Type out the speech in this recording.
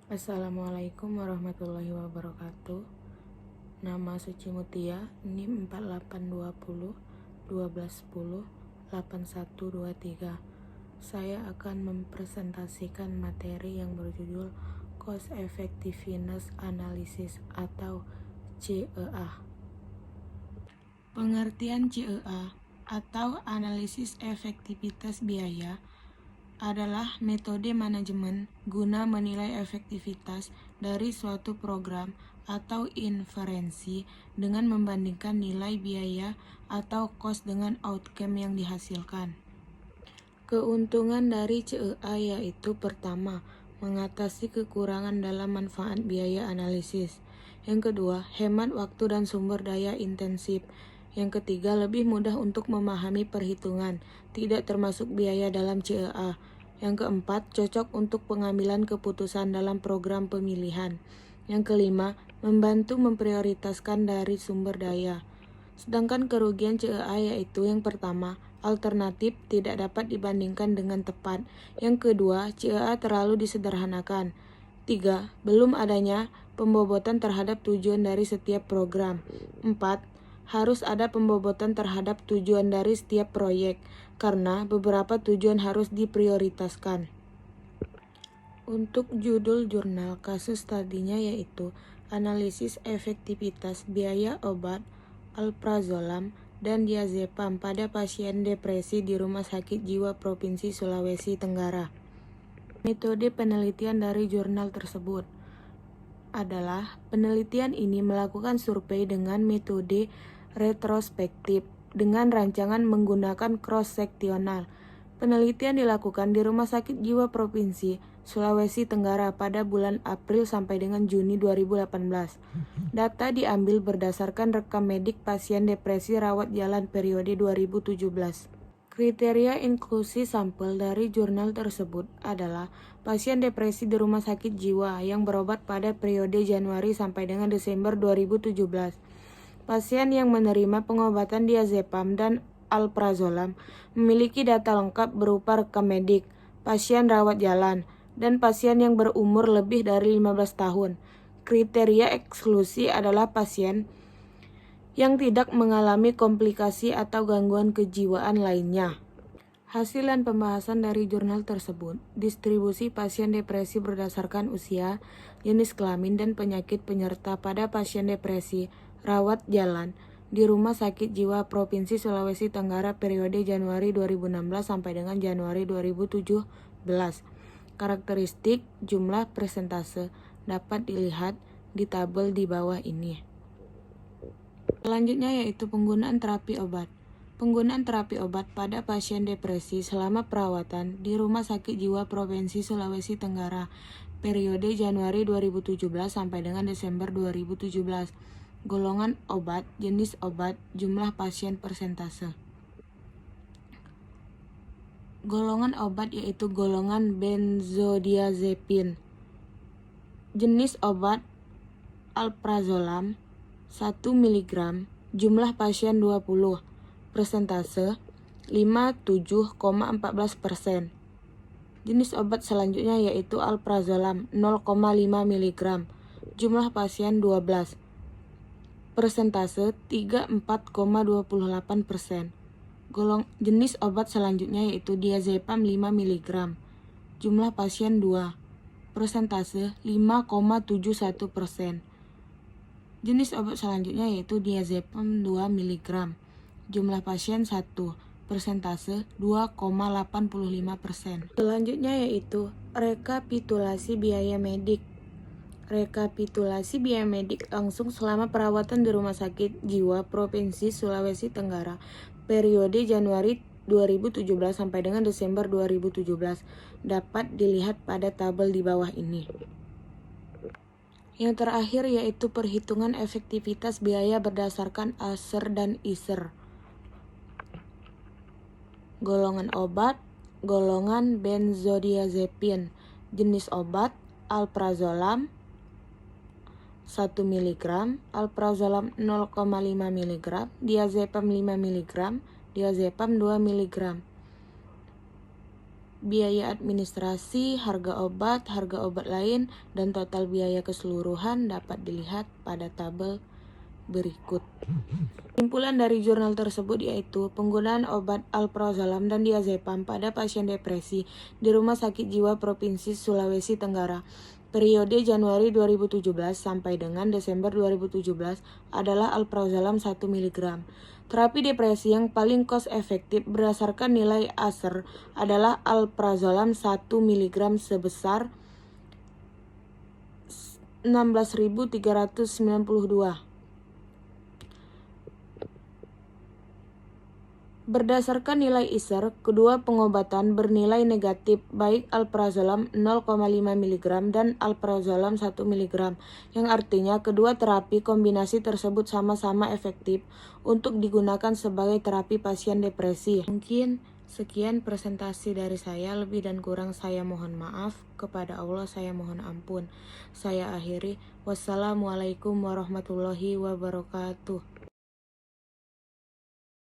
Assalamualaikum warahmatullahi wabarakatuh. Nama Suci Mutia, NIM 4820 1210 8123. Saya akan mempresentasikan materi yang berjudul Cost Effectiveness Analysis atau CEA. Pengertian CEA atau analisis efektivitas biaya adalah metode manajemen guna menilai efektivitas dari suatu program atau inferensi dengan membandingkan nilai biaya atau cost dengan outcome yang dihasilkan. Keuntungan dari CEA yaitu pertama, mengatasi kekurangan dalam manfaat biaya analisis. Yang kedua, hemat waktu dan sumber daya intensif. Yang ketiga, lebih mudah untuk memahami perhitungan, tidak termasuk biaya dalam CEA. Yang keempat, cocok untuk pengambilan keputusan dalam program pemilihan. Yang kelima, membantu memprioritaskan dari sumber daya. Sedangkan kerugian CEA yaitu yang pertama, alternatif tidak dapat dibandingkan dengan tepat. Yang kedua, CEA terlalu disederhanakan. 3. Belum adanya pembobotan terhadap tujuan dari setiap program. 4. Harus ada pembobotan terhadap tujuan dari setiap proyek, karena beberapa tujuan harus diprioritaskan. Untuk judul jurnal kasus tadinya yaitu Analisis Efektivitas Biaya Obat Alprazolam dan Diazepam pada pasien depresi di Rumah Sakit Jiwa Provinsi Sulawesi Tenggara. Metode penelitian dari jurnal tersebut adalah penelitian ini melakukan survei dengan metode retrospektif dengan rancangan menggunakan cross-seksional. Penelitian dilakukan di Rumah Sakit Jiwa Provinsi Sulawesi Tenggara pada bulan April sampai dengan Juni 2018. Data diambil berdasarkan rekam medik pasien depresi rawat jalan periode 2017. Kriteria inklusi sampel dari jurnal tersebut adalah pasien depresi di rumah sakit jiwa yang berobat pada periode Januari sampai dengan Desember 2017. Pasien yang menerima pengobatan diazepam dan alprazolam memiliki data lengkap berupa rekam medik, pasien rawat jalan, dan pasien yang berumur lebih dari 15 tahun. Kriteria eksklusi adalah pasien yang tidak mengalami komplikasi atau gangguan kejiwaan lainnya. Hasil dan pembahasan dari jurnal tersebut, distribusi pasien depresi berdasarkan usia, jenis kelamin, dan penyakit penyerta pada pasien depresi rawat jalan di Rumah Sakit Jiwa Provinsi Sulawesi Tenggara periode Januari 2016 sampai dengan Januari 2017. Karakteristik jumlah persentase dapat dilihat di tabel di bawah ini. Selanjutnya yaitu penggunaan terapi obat. Penggunaan terapi obat pada pasien depresi selama perawatan di Rumah Sakit Jiwa Provinsi Sulawesi Tenggara periode Januari 2017 sampai dengan Desember 2017. Golongan obat, jenis obat, jumlah pasien, persentase. Golongan obat yaitu golongan benzodiazepin. Jenis obat alprazolam 1 mg, jumlah pasien 20, persentase 57,14%. Jenis obat selanjutnya yaitu alprazolam 0,5 mg, jumlah pasien 12, persentase 34,28%. Jenis obat selanjutnya yaitu diazepam 5 mg, jumlah pasien 2, persentase 5,71%. Jenis obat selanjutnya yaitu diazepam 2 mg, jumlah pasien 1, persentase 2,85%. Selanjutnya yaitu rekapitulasi biaya medik. Rekapitulasi biaya medik langsung selama perawatan di Rumah Sakit Jiwa Provinsi Sulawesi Tenggara periode Januari 2017 sampai dengan Desember 2017 dapat dilihat pada tabel di bawah ini. Yang terakhir yaitu perhitungan efektivitas biaya berdasarkan ASER dan ISER. Golongan obat, golongan benzodiazepin, jenis obat alprazolam 1 mg, alprazolam 0,5 mg, diazepam 5 mg, diazepam 2 mg. biaya administrasi, harga obat lain, dan total biaya keseluruhan dapat dilihat pada tabel berikut. Kesimpulan dari jurnal tersebut yaitu penggunaan obat alprazolam dan diazepam pada pasien depresi di Rumah Sakit Jiwa Provinsi Sulawesi Tenggara periode Januari 2017 sampai dengan Desember 2017 adalah alprazolam 1 mg. Terapi depresi yang paling cost efektif berdasarkan nilai ASER adalah alprazolam 1 mg sebesar 16.392. Berdasarkan nilai ISER, kedua pengobatan bernilai negatif baik alprazolam 0,5 mg dan alprazolam 1 mg, yang artinya kedua terapi kombinasi tersebut sama-sama efektif untuk digunakan sebagai terapi pasien depresi. Mungkin sekian presentasi dari saya, lebih dan kurang saya mohon maaf. Kepada Allah saya mohon ampun. Saya akhiri. Wassalamualaikum warahmatullahi wabarakatuh.